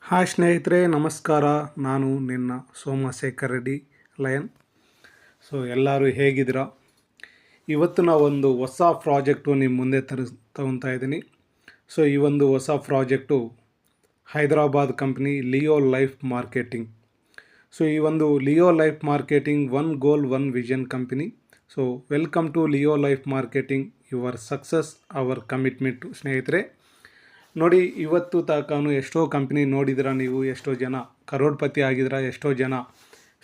Hi ಸ್ನೇಹಿತರೆ, ನಮಸ್ಕಾರ. ನಾನು ನಿನ್ನ ಸೋಮಶೇಖರ್ ರೆಡ್ಡಿ ಲಯನ್. ಎಲ್ಲರೂ ಹೇಗಿದ್ದೀರಾ? ಇವತ್ತು ಒಂದು ಹೊಸ ಪ್ರಾಜೆಕ್ಟು ನಿಮ್ಮ ಮುಂದೆ ತಗೊತಾ ಇದ್ದೀನಿ. ಈ ಒಂದು ಹೊಸ project Hyderabad company Leo Life marketing. ಈ ಒಂದು Leo Life marketing one goal one vision company. Welcome to Leo Life marketing, your success our commitment. ಸ್ನೇಹಿತರೆ ನೋಡಿ, ಇವತ್ತು ತನಕ ಎಷ್ಟೋ ಕಂಪ್ನಿ ನೋಡಿದಿರ ನೀವು. ಎಷ್ಟೋ ಜನ ಕರೋಡ್ಪತಿ ಆಗಿದ್ರ, ಎಷ್ಟೋ ಜನ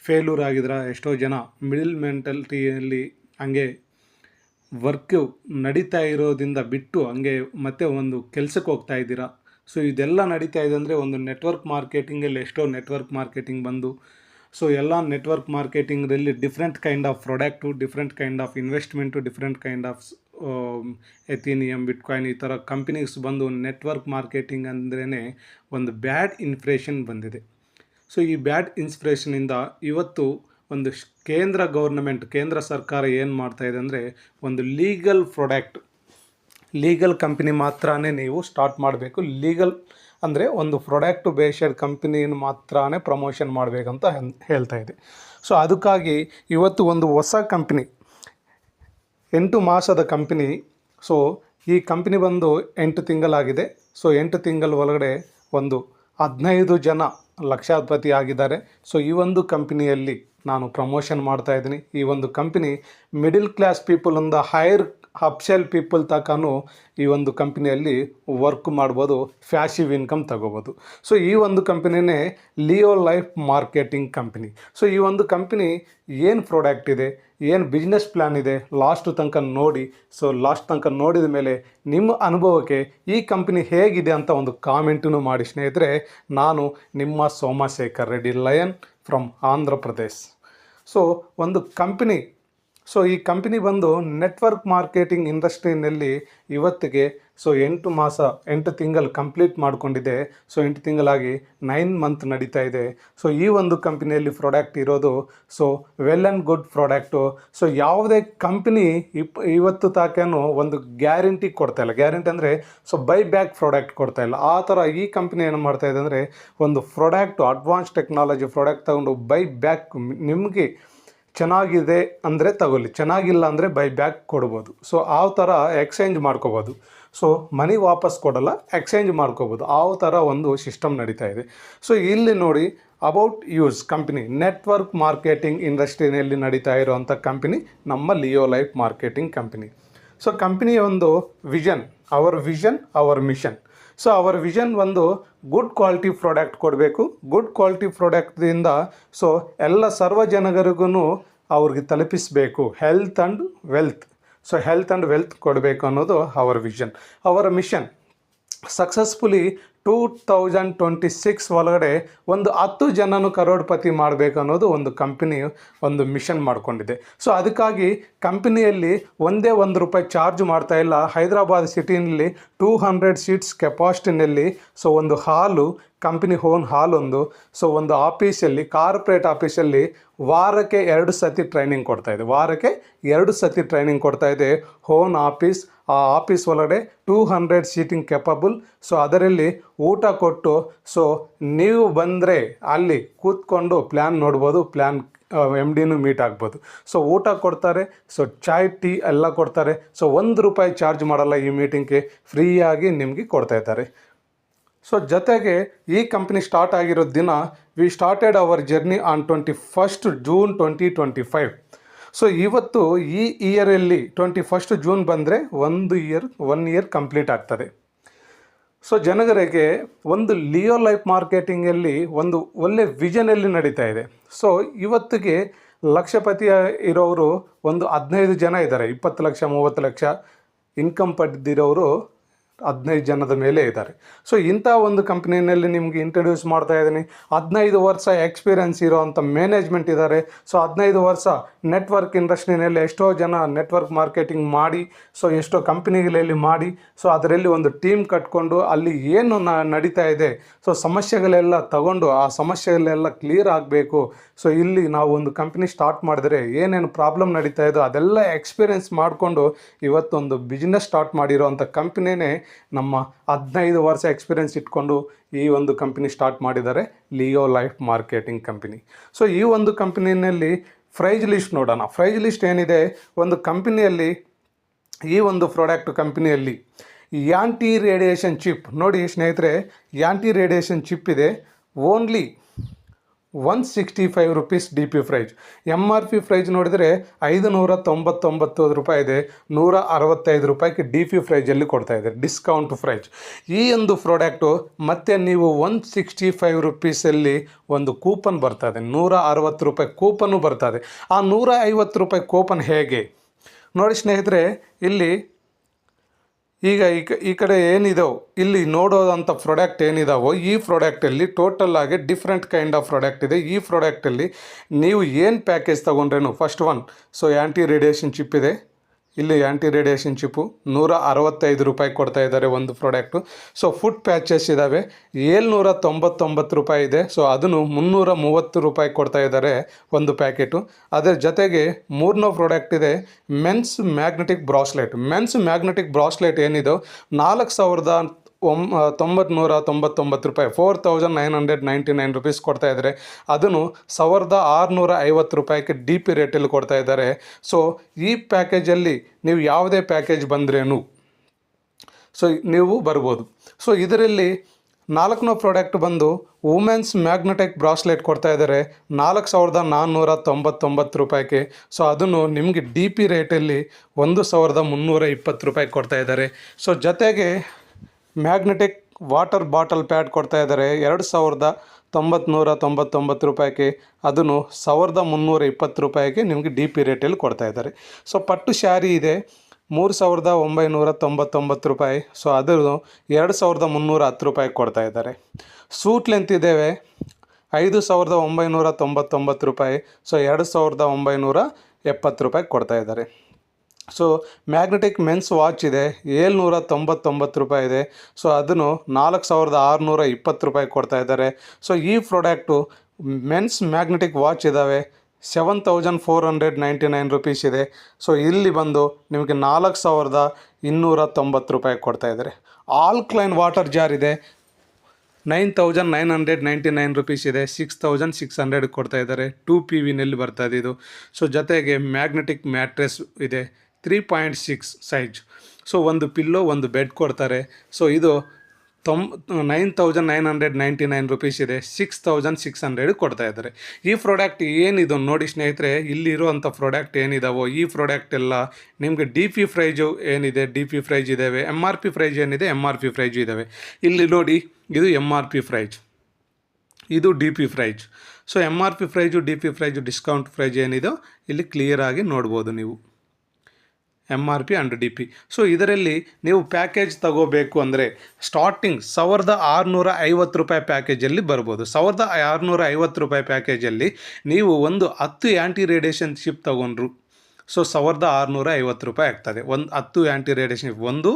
ಫೇಲ್ಯೂರ್ ಆಗಿದ್ರ, ಎಷ್ಟೋ ಜನ ಮಿಡಲ್ ಮೆಂಟಾಲಿಟಿಯಲ್ಲಿ ಹಂಗೆ ವರ್ಕ್ ನಡೀತಾ ಇರೋದ್ರಿಂದ ಬಿಟ್ಟು ಹಂಗೆ ಮತ್ತೆ ಒಂದು ಕೆಲಸಕ್ಕೆ ಹೋಗ್ತಾ ಇದ್ದೀರಾ. ಇದೆಲ್ಲ ನಡೀತಾ ಇದೆ ಅಂದರೆ ಒಂದು ನೆಟ್ವರ್ಕ್ ಮಾರ್ಕೆಟಿಂಗಲ್ಲಿ ಎಷ್ಟೋ ನೆಟ್ವರ್ಕ್ ಮಾರ್ಕೆಟಿಂಗ್ ಬಂದು ಎಲ್ಲ ನೆಟ್ವರ್ಕ್ ಮಾರ್ಕೆಟಿಂಗಲ್ಲಿ different kind of product, different kind of investment, different kind of Ethereum, bitcoin ಈ ಥರ ಕಂಪನೀಸ್ ಬಂದು ನೆಟ್ವರ್ಕ್ ಮಾರ್ಕೆಟಿಂಗ್ ಅಂದ್ರೇ ಒಂದು ಬ್ಯಾಡ್ ಇನ್ಫ್ರೇಷನ್ ಬಂದಿದೆ. ಈ ಬ್ಯಾಡ್ ಇನ್ಸ್ಪಿರೇಷನಿಂದ ಇವತ್ತು ಒಂದು ಕೇಂದ್ರ ಸರ್ಕಾರ ಏನು ಮಾಡ್ತಾಯಿದೆ ಅಂದರೆ ಒಂದು ಲೀಗಲ್ ಕಂಪನಿ ಮಾತ್ರನೇ ನೀವು ಸ್ಟಾರ್ಟ್ ಮಾಡಬೇಕು. ಲೀಗಲ್ ಅಂದರೆ ಒಂದು ಪ್ರಾಡಕ್ಟ್ ಬೇಸ್ಡ್ ಕಂಪನಿನ ಮಾತ್ರನೇ ಪ್ರಮೋಷನ್ ಮಾಡಬೇಕಂತ ಹೇಳ್ತಾ ಇದೆ. ಅದಕ್ಕಾಗಿ ಇವತ್ತು ಒಂದು ಹೊಸ ಕಂಪನಿ 8 ಮಾಸದ ಕಂಪನಿ. ಈ ಕಂಪನಿ ಬಂದು 8 ತಿಂಗಳಾಗಿದೆ. 8 ತಿಂಗಳ ಒಳಗಡೆ ಒಂದು 15 ಜನ ಲಕ್ಷಾಧಿಪತಿ ಆಗಿದ್ದಾರೆ. ಈ ಒಂದು ಕಂಪನಿಯಲ್ಲಿ ನಾನು ಪ್ರಮೋಷನ್ ಮಾಡ್ತಾಯಿದ್ದೀನಿ. ಈ ಒಂದು ಕಂಪನಿ ಮಿಡಿಲ್ ಕ್ಲಾಸ್ ಪೀಪಲಿಂದ ಹೈಯರ್ ಅಪ್ಸೆಲ್ ಪೀಪಲ್ ತನಕನೂ ಈ ಒಂದು ಕಂಪನಿಯಲ್ಲಿ ವರ್ಕ್ ಮಾಡ್ಬೋದು, ಫ್ಯಾಸಿವ್ ಇನ್ಕಮ್ ತಗೋಬೋದು. ಈ ಒಂದು ಕಂಪನಿನೇ ಲಿಯೋ ಲೈಫ್ ಮಾರ್ಕೆಟಿಂಗ್ ಕಂಪನಿ. ಈ ಒಂದು ಕಂಪನಿ ಏನು ಪ್ರಾಡಕ್ಟ್ ಇದೆ, ಏನು ಬಿಸ್ನೆಸ್ ಪ್ಲ್ಯಾನ್ ಇದೆ, ಲಾಸ್ಟ್ ತನಕ ನೋಡಿ. ಲಾಸ್ಟ್ ತನಕ ನೋಡಿದ ಮೇಲೆ ನಿಮ್ಮ ಅನುಭವಕ್ಕೆ ಈ ಕಂಪನಿ ಹೇಗಿದೆ ಅಂತ ಒಂದು ಕಾಮೆಂಟನ್ನು ಮಾಡಿ ಸ್ನೇಹಿತರೆ. ನಾನು ನಿಮ್ಮ ಸೋಮಶೇಖರ್ ರೆಡ್ಡಿ ಲಯನ್ ಫ್ರಮ್ ಆಂಧ್ರ ಪ್ರದೇಶ್. ಒಂದು ಕಂಪನಿ, ಈ ಕಂಪನಿ ಬಂದು ನೆಟ್ವರ್ಕ್ ಮಾರ್ಕೆಟಿಂಗ್ ಇಂಡಸ್ಟ್ರಿನಲ್ಲಿ ಇವತ್ತಿಗೆ 8 ತಿಂಗಳು ಕಂಪ್ಲೀಟ್ ಮಾಡಿಕೊಂಡಿದೆ. 8 ತಿಂಗಳಾಗಿ 9 ಮಂತ್ ನಡೀತಾ ಇದೆ. ಈ ಒಂದು ಕಂಪನಿಯಲ್ಲಿ ಪ್ರಾಡಕ್ಟ್ ಇರೋದು ವೆಲ್ ಆ್ಯಂಡ್ ಗುಡ್ ಪ್ರಾಡಕ್ಟು. ಯಾವುದೇ ಕಂಪನಿ ಇವತ್ತು ತಾಕೇನು ಒಂದು ಗ್ಯಾರಂಟಿ ಕೊಡ್ತಾಯಿಲ್ಲ. ಗ್ಯಾರಂಟಿ ಅಂದರೆ ಬೈ ಬ್ಯಾಕ್ ಪ್ರಾಡಕ್ಟ್ ಕೊಡ್ತಾಯಿಲ್ಲ. ಆ ಥರ ಈ ಕಂಪನಿ ಏನು ಮಾಡ್ತಾಯಿದೆ ಅಂದರೆ ಒಂದು ಪ್ರಾಡಕ್ಟು ಅಡ್ವಾನ್ಸ್ ಟೆಕ್ನಾಲಜಿ ಪ್ರಾಡಕ್ಟ್ ತಗೊಂಡು ಬೈ ಬ್ಯಾಕ್, ನಿಮಗೆ ಚೆನ್ನಾಗಿದೆ ಅಂದರೆ ತಗೊಳ್ಳಿ, ಚೆನ್ನಾಗಿಲ್ಲ ಅಂದರೆ ಬೈ ಬ್ಯಾಕ್ ಕೊಡ್ಬೋದು. ಆ ಥರ ಎಕ್ಸ್ಚೇಂಜ್ ಮಾಡ್ಕೋಬೋದು. ಮನಿ ವಾಪಸ್ ಕೊಡಲ್ಲ, ಎಕ್ಸ್ಚೇಂಜ್ ಮಾಡ್ಕೋಬೋದು. ಆ ಥರ ಒಂದು ಸಿಸ್ಟಮ್ ನಡೀತಾ ಇದೆ. ಇಲ್ಲಿ ನೋಡಿ, about us company network marketing ಇಂಡಸ್ಟ್ರಿನಲ್ಲಿ ನಡೀತಾ ಇರೋವಂಥ ಕಂಪನಿ ನಮ್ಮ ಲಿಯೋ ಲೈಫ್ ಮಾರ್ಕೆಟಿಂಗ್ ಕಂಪನಿ. ಕಂಪನಿಯ ಒಂದು vision, our mission. Our vision ಒಂದು ಗುಡ್ ಕ್ವಾಲಿಟಿ ಪ್ರಾಡಕ್ಟ್ ಕೊಡಬೇಕು. ಗುಡ್ ಕ್ವಾಲಿಟಿ ಪ್ರಾಡಕ್ಟ್ದಿಂದ ಎಲ್ಲ ಸರ್ವಜನಗರಿಗೂ ಅವ್ರಿಗೆ ತಲುಪಿಸಬೇಕು. ಹೆಲ್ತ್ ಆ್ಯಂಡ್ ವೆಲ್ತ್ ಕೊಡಬೇಕು ಅನ್ನೋದು ಅವರ್ ವಿಷನ್. ಅವರ ಮಿಷನ್ ಸಕ್ಸಸ್ಫುಲಿ 2026 ಒಳಗಡೆ ಒಂದು 10 ಜನನು ಕರೋಡ್ಪತಿ ಮಾಡಬೇಕು ಅನ್ನೋದು ಒಂದು ಕಂಪನಿ ಒಂದು ಮಿಷನ್ ಮಾಡಿಕೊಂಡಿದೆ. ಅದಕ್ಕಾಗಿ ಕಂಪನಿಯಲ್ಲಿ ಒಂದೇ ₹1 ಚಾರ್ಜ್ ಮಾಡ್ತಾಯಿಲ್ಲ. ಹೈದರಾಬಾದ್ ಸಿಟಿನಲ್ಲಿ 200 ಸೀಟ್ಸ್ ಕೆಪಾಸಿಟಿನಲ್ಲಿ ಒಂದು ಹಾಲು, ಕಂಪನಿ ಓನ್ ಹಾಲ್ ಒಂದು ಆಫೀಸಲ್ಲಿ, ಕಾರ್ಪೊರೇಟ್ ಆಫೀಸಲ್ಲಿ ವಾರಕ್ಕೆ 2 ಸತಿ ಟ್ರೈನಿಂಗ್ ಕೊಡ್ತಾಯಿದೆ. ಓನ್ ಆಫೀಸ್, ಆ ಆಫೀಸ್ ಒಳಗಡೆ 200 ಸೀಟಿಂಗ್ ಕೆಪಬಲ್. ಅದರಲ್ಲಿ ಊಟ ಕೊಟ್ಟು ನೀವು ಬಂದರೆ ಅಲ್ಲಿ ಕೂತ್ಕೊಂಡು ಪ್ಲ್ಯಾನ್ ನೋಡ್ಬೋದು, MDನೂ ಮೀಟ್ ಆಗ್ಬೋದು. ಊಟ ಕೊಡ್ತಾರೆ, ಚಾಯ್ ಟೀ ಎಲ್ಲ ಕೊಡ್ತಾರೆ. ₹1 ಚಾರ್ಜ್ ಮಾಡಲ್ಲ. ಈ ಮೀಟಿಂಗ್ಗೆ ಫ್ರೀಯಾಗಿ ನಿಮಗೆ ಕೊಡ್ತಾಯಿದ್ದಾರೆ. ಜೊತೆಗೆ ಈ ಕಂಪನಿ ಸ್ಟಾರ್ಟ್ ಆಗಿರೋ ದಿನ, we started our journey on 21st June 2025. ಇವತ್ತು ಈ ಇಯರಲ್ಲಿ 21st June ಬಂದರೆ 1 ಇಯರ್ ಕಂಪ್ಲೀಟ್ ಆಗ್ತದೆ. ಜನಗರಿಗೆ ಒಂದು ಲಿಯೋ ಲೈಫ್ ಮಾರ್ಕೆಟಿಂಗಲ್ಲಿ ಒಂದು ಒಳ್ಳೆ ವಿಷನಲ್ಲಿ ನಡೀತಾ ಇದೆ. ಇವತ್ತಿಗೆ ಲಕ್ಷಪತಿ ಇರೋರು ಒಂದು 15 ಜನ ಇದ್ದಾರೆ. 20 ಲಕ್ಷ 30 ಲಕ್ಷ ಇನ್ಕಮ್ ಪಡೆದಿರೋರು 15 ಜನದ ಮೇಲೆ ಇದ್ದಾರೆ. ಇಂಥ ಒಂದು ಕಂಪ್ನಿನಲ್ಲಿ ನಿಮಗೆ ಇಂಟ್ರಡ್ಯೂಸ್ ಮಾಡ್ತಾ ಇದ್ದೀನಿ. 15 ವರ್ಷ ಎಕ್ಸ್ಪೀರಿಯನ್ಸ್ ಇರೋವಂಥ ಮ್ಯಾನೇಜ್ಮೆಂಟ್ ಇದ್ದಾರೆ. 15 ವರ್ಷ ನೆಟ್ವರ್ಕ್ ಇಂಡಸ್ಟ್ರಿನಲ್ಲಿ ಎಷ್ಟೋ ಜನ ನೆಟ್ವರ್ಕ್ ಮಾರ್ಕೆಟಿಂಗ್ ಮಾಡಿ, ಎಷ್ಟೋ ಕಂಪ್ನಿಗಳಲ್ಲಿ ಮಾಡಿ, ಅದರಲ್ಲಿ ಒಂದು ಟೀಮ್ ಕಟ್ಕೊಂಡು ಅಲ್ಲಿ ಏನು ನಡೀತಾ ಇದೆ, ಸಮಸ್ಯೆಗಳೆಲ್ಲ ತಗೊಂಡು ಆ ಸಮಸ್ಯೆಗಳೆಲ್ಲ ಕ್ಲಿಯರ್ ಆಗಬೇಕು. ಇಲ್ಲಿ ನಾವು ಒಂದು ಕಂಪ್ನಿ ಸ್ಟಾರ್ಟ್ ಮಾಡಿದ್ರೆ ಏನೇನು ಪ್ರಾಬ್ಲಮ್ ನಡೀತಾ ಇದೋ ಅದೆಲ್ಲ ಎಕ್ಸ್ಪೀರಿಯನ್ಸ್ ಮಾಡಿಕೊಂಡು ಇವತ್ತೊಂದು ಬಿಸ್ನೆಸ್ ಸ್ಟಾರ್ಟ್ ಮಾಡಿರೋವಂಥ ಕಂಪ್ನಿನೇ ನಮ್ಮ 15 ವರ್ಷ ಎಕ್ಸ್ಪೀರಿಯೆನ್ಸ್ ಇಟ್ಕೊಂಡು ಈ ಒಂದು ಕಂಪನಿ ಸ್ಟಾರ್ಟ್ ಮಾಡಿದ್ದಾರೆ, Leo Life marketing company. So ಈ ಒಂದು ಕಂಪನಿಯಲ್ಲಿ ಪ್ರೈಸ್ ಲಿಸ್ಟ್ ನೋಡೋಣ. ಪ್ರೈಸ್ ಲಿಸ್ಟ್ ಏನಿದೆ, ಒಂದು ಕಂಪನಿಯಲ್ಲಿ ಈ ಒಂದು ಪ್ರಾಡಕ್ಟ್ ಕಂಪನಿಯಲ್ಲಿ ಆ್ಯಂಟಿ ರೇಡಿಯೇಷನ್ ಚಿಪ್ ನೋಡಿ ಸ್ನೇಹಿತರೆ, ಆ್ಯಂಟಿ ರೇಡಿಯೇಷನ್ ಚಿಪ್ ಇದೆ, only 165 rupees D P price. M R P price ನೋಡಿದರೆ 599 ರೂಪಾಯಿ ಇದೆ, 165 ರೂಪಾಯಿಗೆ ಡಿ ಪಿ ಪ್ರೈಜಲ್ಲಿ ಕೊಡ್ತಾ ಇದೆ, ಡಿಸ್ಕೌಂಟ್ ಪ್ರೈಸ್. ಈ ಒಂದು ಪ್ರಾಡಕ್ಟು ಮತ್ತು ನೀವು 165 ರುಪೀಸಲ್ಲಿ ಒಂದು ಕೂಪನ್ ಬರ್ತದೆ, 160 ರೂಪಾಯಿ ಕೂಪನ್ನು ಬರ್ತದೆ. ಆ 150 ರೂಪಾಯಿ ಕೂಪನ್ ಹೇಗೆ ನೋಡಿ ಸ್ನೇಹಿತರೆ, ಇಲ್ಲಿ ಈಗ ಈ ಕಡೆ ಏನಿದೋ ಇಲ್ಲಿ ನೋಡೋದಂಥ ಪ್ರಾಡಕ್ಟ್ ಏನಿದಾವೋ ಈ ಪ್ರಾಡಕ್ಟಲ್ಲಿ ಟೋಟಲ್ ಆಗಿ ಡಿಫ್ರೆಂಟ್ ಕೈಂಡ್ ಆಫ್ ಪ್ರಾಡಕ್ಟ್ ಇದೆ. ಈ ಪ್ರಾಡಕ್ಟಲ್ಲಿ ನೀವು ಏನು ಪ್ಯಾಕೇಜ್ ತೊಗೊಂಡ್ರೇನು, first one so anti radiation chip ಇದೆ, ಇಲ್ಲಿ ಆ್ಯಂಟಿ ರೇಡಿಯೇಷನ್ ಚಿಪ್ಪು 165 ರೂಪಾಯಿ ಕೊಡ್ತಾ ಇದ್ದಾರೆ ಒಂದು ಪ್ರಾಡಕ್ಟು. ಸೊ ಫುಡ್ ಪ್ಯಾಚಸ್ ಇದ್ದಾವೆ, 799 ರೂಪಾಯಿ ಇದೆ, ಸೊ ಅದನ್ನು 330 ರೂಪಾಯಿ ಕೊಡ್ತಾ ಇದ್ದಾರೆ ಒಂದು ಪ್ಯಾಕೆಟು. ಅದರ ಜೊತೆಗೆ 3 ಪ್ರಾಡಕ್ಟ್ ಇದೆ, men's magnetic bracelet. Men's magnetic bracelet ಏನಿದೆ 4,999 ರೂಪಾಯಿ, 4,999 ರುಪೀಸ್ ಕೊಡ್ತಾ ಇದ್ದಾರೆ. ಅದನ್ನು 1,650 ರೂಪಾಯಿಗೆ ಡಿ ಪಿ ರೇಟಲ್ಲಿ ಕೊಡ್ತಾ ಇದ್ದಾರೆ. ಸೊ ಈ ಪ್ಯಾಕೇಜಲ್ಲಿ ನೀವು ಯಾವುದೇ ಪ್ಯಾಕೇಜ್ ಬಂದ್ರೇನು ಸೊ ನೀವು ಬರ್ಬೋದು. ಸೊ ಇದರಲ್ಲಿ 4ನೇ ಪ್ರಾಡಕ್ಟ್ ಬಂದು ವುಮೆನ್ಸ್ ಮ್ಯಾಗ್ನೆಟಿಕ್ ಬ್ರಾಸ್ಲೆಟ್ ಕೊಡ್ತಾ ಇದ್ದಾರೆ 4,499 ರೂಪಾಯಿಗೆ. ಸೊ ಅದನ್ನು ನಿಮಗೆ ಡಿ ಪಿ ರೇಟಲ್ಲಿ 1,320 ರೂಪಾಯಿ ಕೊಡ್ತಾ ಇದ್ದಾರೆ. ಸೊ ಜೊತೆಗೆ ಮ್ಯಾಗ್ನೆಟಿಕ್ ವಾಟರ್ ಬಾಟಲ್ ಪ್ಯಾಡ್ ಕೊಡ್ತಾ ಇದ್ದಾರೆ 2,999 ರೂಪಾಯಿಗೆ, ಅದನ್ನು 1,320 ರೂಪಾಯಿಗೆ ನಿಮಗೆ ಡಿ ಪಿ ರೇಟಲ್ಲಿ ಕೊಡ್ತಾ ಇದ್ದಾರೆ. ಸೊ ಪಟ್ಟು ಶಾರಿ ಇದೆ 3,999 ರೂಪಾಯಿ, ಸೊ ಅದನ್ನು 2,310 ರೂಪಾಯಿ ಕೊಡ್ತಾ ಇದ್ದಾರೆ. ಸೂಟ್ ಲೆಂತ್ ಇದ್ದೇವೆ 5,999 ರೂಪಾಯಿ, ಸೊ 2,970 ರೂಪಾಯಿ ಕೊಡ್ತಾ ಇದ್ದಾರೆ. ಸೊ ಮ್ಯಾಗ್ನೆಟಿಕ್ ಮೆನ್ಸ್ ವಾಚ್ ಇದೆ 799 ರೂಪಾಯಿ ಇದೆ, ಸೊ ಅದನ್ನು 4,620 ರೂಪಾಯಿ ಕೊಡ್ತಾ ಇದ್ದಾರೆ. ಸೊ ಈ ಪ್ರಾಡಕ್ಟು ಮೆನ್ಸ್ ಮ್ಯಾಗ್ನೆಟಿಕ್ ವಾಚ್ ಇದ್ದಾವೆ 7,499 ರುಪೀಸ್ ಇದೆ. ಸೊ ಇಲ್ಲಿ ಬಂದು ನಿಮಗೆ 4,290 ರೂಪಾಯಿ ಕೊಡ್ತಾ ಇದ್ದಾರೆ. ಆಲ್ಕ್ಲೈನ್ ವಾಟರ್ ಜಾರ್ ಇದೆ 9,999 ರುಪೀಸ್ ಇದೆ, 6,600 ಕೊಡ್ತಾ ಇದ್ದಾರೆ. 2 PVನಲ್ಲಿ ಬರ್ತದೆ ಇದು. ಸೊ ಜೊತೆಗೆ ಮ್ಯಾಗ್ನೆಟಿಕ್ ಮ್ಯಾಟ್ರೆಸ್ ಇದೆ 3.6 ಸೈಜ್. ಸೊ ಒಂದು ಪಿಲ್ಲೋ ಒಂದು ಬೆಡ್ ಕೊಡ್ತಾರೆ. ಸೊ ಇದು 9,999 ರುಪೀಸ್ ಇದೆ, 6,600 ಕೊಡ್ತಾ ಇದ್ದಾರೆ. ಈ ಪ್ರಾಡಕ್ಟ್ ಏನಿದು ನೋಡಿ ಸ್ನೇಹಿತರೆ, ಇಲ್ಲಿರುವಂಥ ಪ್ರಾಡಕ್ಟ್ ಏನಿದಾವೋ ಈ ಪ್ರಾಡಕ್ಟ್ ಎಲ್ಲ ನಿಮಗೆ ಡಿ ಪಿ ಪ್ರೈಜು ಏನಿದೆ ಡಿ ಪಿ ಪ್ರೈಜ್ ಇದ್ದಾವೆ, ಎಮ್ ಆರ್ ಪಿ ಪ್ರೈಜ್ ಏನಿದೆ ಎಮ್ ಆರ್ ಪಿ ಪ್ರೈಜು ಇದ್ದಾವೆ. ಇಲ್ಲಿ ನೋಡಿ ಇದು ಎಮ್ ಆರ್ ಪಿ ಪ್ರೈಜ್, ಇದು D P price. So M R P price D P price discount price ಏನಿದೋ ಇಲ್ಲಿ ಕ್ಲಿಯರಾಗಿ ನೋಡ್ಬೋದು ನೀವು, M R P and D P. So ಇದರಲ್ಲಿ ನೀವು ಪ್ಯಾಕೇಜ್ ತಗೋಬೇಕು ಅಂದರೆ ಸ್ಟಾರ್ಟಿಂಗ್ 1,650 ರೂಪಾಯಿ ಪ್ಯಾಕೇಜಲ್ಲಿ ಬರ್ಬೋದು. 1,650 ರೂಪಾಯಿ ಪ್ಯಾಕೇಜಲ್ಲಿ ನೀವು ಒಂದು 10 ಆ್ಯಂಟಿ ರೇಡಿಯೇಷನ್ ಚಿಪ್ ತೊಗೊಂಡ್ರು ಸೊ 1,650 ರೂಪಾಯಿ ಆಗ್ತದೆ. 10 ಆ್ಯಂಟಿ ರೇಡಿಯೇಷನ್ ಒಂದು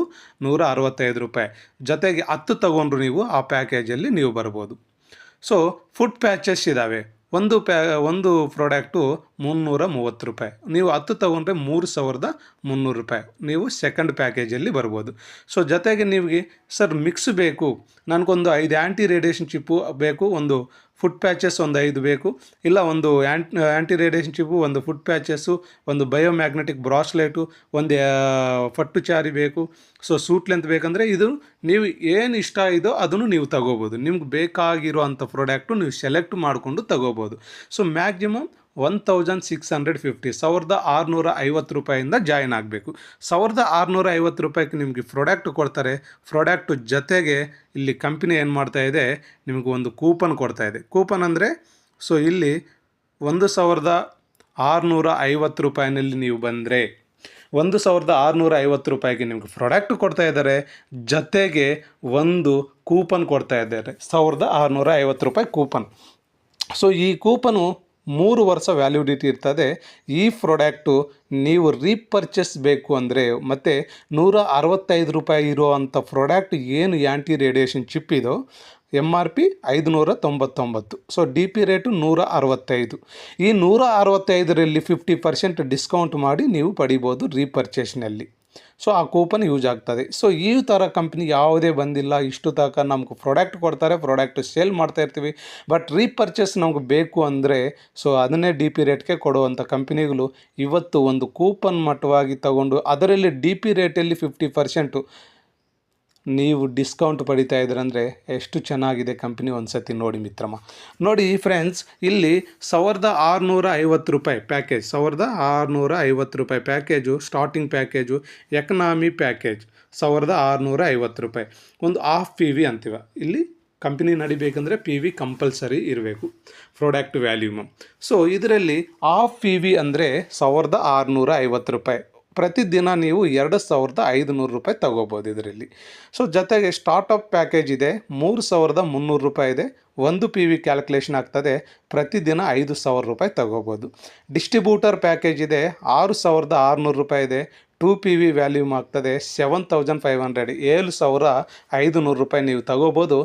165 ರೂಪಾಯಿ, ಜೊತೆಗೆ 10 ತೊಗೊಂಡ್ರು ನೀವು ಆ ಪ್ಯಾಕೇಜಲ್ಲಿ ನೀವು ಬರ್ಬೋದು. ಸೊ ಫುಡ್ ಪ್ಯಾಚಸ್ ಇದ್ದಾವೆ, ಒಂದು ಪ್ರಾಡಕ್ಟು 330 ರೂಪಾಯಿ, ನೀವು 10 ತೊಗೊಂಡ್ರೆ 3,300 ರೂಪಾಯಿ ನೀವು ಸೆಕೆಂಡ್ ಪ್ಯಾಕೇಜಲ್ಲಿ ಬರ್ಬೋದು. ಸೊ ಜೊತೆಗೆ ನಿಮಗೆ ಸರ್ ಮಿಕ್ಸ್ ಬೇಕು, ನನಗೊಂದು 5 ಆ್ಯಂಟಿ ರೇಡಿಯೇಷನ್ ಚಿಪ್ಪು ಬೇಕು, ಒಂದು ಫುಡ್ ಪ್ಯಾಚಸ್ ಒಂದು 5 ಬೇಕು, ಇಲ್ಲ ಒಂದು ಆ್ಯಂಟಿ ರೇಡಿಯೇಷನ್ ಚಿಪ್ಪು, ಒಂದು ಫುಡ್ ಪ್ಯಾಚಸ್ಸು, ಒಂದು ಬಯೋಮ್ಯಾಗ್ನೆಟಿಕ್ ಬ್ರಾಸ್ಲೆಟು, ಒಂದು ಪಟ್ಟು ಚಾರಿ ಬೇಕು, ಸೊ ಸೂಟ್ ಲೆಂತ್ ಬೇಕಂದರೆ ಇದು ನೀವು ಏನು ಇಷ್ಟ ಇದೋ ಅದನ್ನು ನೀವು ತಗೋಬೋದು. ನಿಮ್ಗೆ ಬೇಕಾಗಿರುವಂಥ ಪ್ರಾಡಕ್ಟು ನೀವು ಸೆಲೆಕ್ಟ್ ಮಾಡಿಕೊಂಡು ತಗೋಬೋದು. ಸೊ ಮ್ಯಾಕ್ಸಿಮಮ್ 1,650 1,650 ರೂಪಾಯಿಂದ ಜಾಯಿನ್ ಆಗಬೇಕು. 1,650 ರೂಪಾಯಿಗೆ ನಿಮಗೆ ಪ್ರಾಡಕ್ಟ್ ಕೊಡ್ತಾರೆ. ಪ್ರಾಡಕ್ಟು ಜೊತೆಗೆ ಇಲ್ಲಿ ಕಂಪನಿ ಏನು ಮಾಡ್ತಾ ಇದೆ, ನಿಮಗೆ ಒಂದು ಕೂಪನ್ ಕೊಡ್ತಾ ಇದೆ. ಕೂಪನ್ ಅಂದರೆ ಸೊ ಇಲ್ಲಿ 1,650 ರೂಪಾಯಿನಲ್ಲಿ ನೀವು ಬಂದರೆ 1,650 ರೂಪಾಯಿಗೆ ನಿಮಗೆ ಪ್ರಾಡಕ್ಟ್ ಕೊಡ್ತಾ ಇದ್ದಾರೆ, ಜೊತೆಗೆ ಒಂದು ಕೂಪನ್ ಕೊಡ್ತಾ ಇದ್ದಾರೆ 1,650 ರೂಪಾಯಿ ಕೂಪನ್. ಸೊ ಈ ಕೂಪನು 3 ವರ್ಷ ವ್ಯಾಲಿಡಿಟಿ ಇರ್ತದೆ. ಈ ಪ್ರಾಡಕ್ಟು ನೀವು ರೀಪರ್ಚೇಸ್ ಬೇಕು ಅಂದರೆ ಮತ್ತು 165 ರೂಪಾಯಿ ಇರುವಂಥ ಪ್ರಾಡಕ್ಟ್ ಏನು ಆ್ಯಂಟಿ ರೇಡಿಯೇಷನ್ ಚಿಪ್ ಇದೋ M R P 599, so D P rate 165. ಈ 165ರಲ್ಲಿ 50% ಡಿಸ್ಕೌಂಟ್ ಮಾಡಿ ನೀವು ಪಡಿಬೋದು ರೀಪರ್ಚೇಸ್ನಲ್ಲಿ. ಸೊ ಆ ಕೂಪನ್ ಯೂಸ್ ಆಗ್ತದೆ. ಸೊ ಈ ಥರ ಕಂಪ್ನಿ ಯಾವುದೇ ಬಂದಿಲ್ಲ. ಇಷ್ಟು ತನಕ ನಮ್ಗೆ ಪ್ರಾಡಕ್ಟ್ ಕೊಡ್ತಾರೆ, ಪ್ರಾಡಕ್ಟ್ ಸೇಲ್ ಮಾಡ್ತಾ ಇರ್ತೀವಿ, ಬಟ್ ರೀಪರ್ಚೇಸ್ ನಮ್ಗೆ ಬೇಕು ಅಂದರೆ ಸೊ ಅದನ್ನೇ ಡಿ ಪಿ ರೇಟ್ಗೆ ಕೊಡುವಂಥ ಕಂಪ್ನಿಗಳು ಇವತ್ತು ಒಂದು ಕೂಪನ್ ಮಟ್ಟವಾಗಿ ತಗೊಂಡು ಅದರಲ್ಲಿ ಡಿ ಪಿ ರೇಟಲ್ಲಿ 50% ನೀವು ಡಿಸ್ಕೌಂಟ್ ಪಡಿತಾ ಇದ್ದೀರಂದರೆ ಎಷ್ಟು ಚೆನ್ನಾಗಿದೆ ಕಂಪ್ನಿ, ಒಂದು ಸತಿ ನೋಡಿ ಮಿತ್ರಮ್ಮ. ನೋಡಿ ಫ್ರೆಂಡ್ಸ್, ಇಲ್ಲಿ 1650 ರೂಪಾಯಿ ಪ್ಯಾಕೇಜ್, 1650 ರೂಪಾಯಿ package starting package. Economy package 1650 ರೂಪಾಯಿ. ಒಂದು ಹಾಫ್ ಪಿ ವಿ ಅಂತೀವ. ಇಲ್ಲಿ ಕಂಪ್ನಿ ನಡಿಬೇಕಂದ್ರೆ ಪಿ ವಿ ಕಂಪಲ್ಸರಿ ಇರಬೇಕು, ಪ್ರಾಡಕ್ಟ್ ವ್ಯಾಲ್ಯೂಮಮ್. ಸೊ ಇದರಲ್ಲಿ ಹಾಫ್ ಪಿ ವಿ ಅಂದರೆ 1650 ರೂಪಾಯಿ. ಪ್ರತಿದಿನ ನೀವು 2500 ರೂಪಾಯಿ ತಗೋಬೋದು ಇದರಲ್ಲಿ. ಸೊ ಜೊತೆಗೆ ಸ್ಟಾರ್ಟಪ್ ಪ್ಯಾಕೇಜ್ ಇದೆ, 3300 ರೂಪಾಯಿ ಇದೆ. ಒಂದು ಪಿ ವಿ ಕ್ಯಾಲ್ಕುಲೇಷನ್ ಆಗ್ತದೆ, ಪ್ರತಿದಿನ 5000 ರೂಪಾಯಿ ತಗೋಬೋದು. ಡಿಸ್ಟ್ರಿಬ್ಯೂಟರ್ ಪ್ಯಾಕೇಜ್ ಇದೆ, 6600 ರೂಪಾಯಿ ಇದೆ. 2 ಪಿ ವಿ ವ್ಯಾಲ್ಯೂಮ್ ಆಗ್ತದೆ 7500, 7500 ರೂಪಾಯಿ ನೀವು ತಗೋಬೋದು.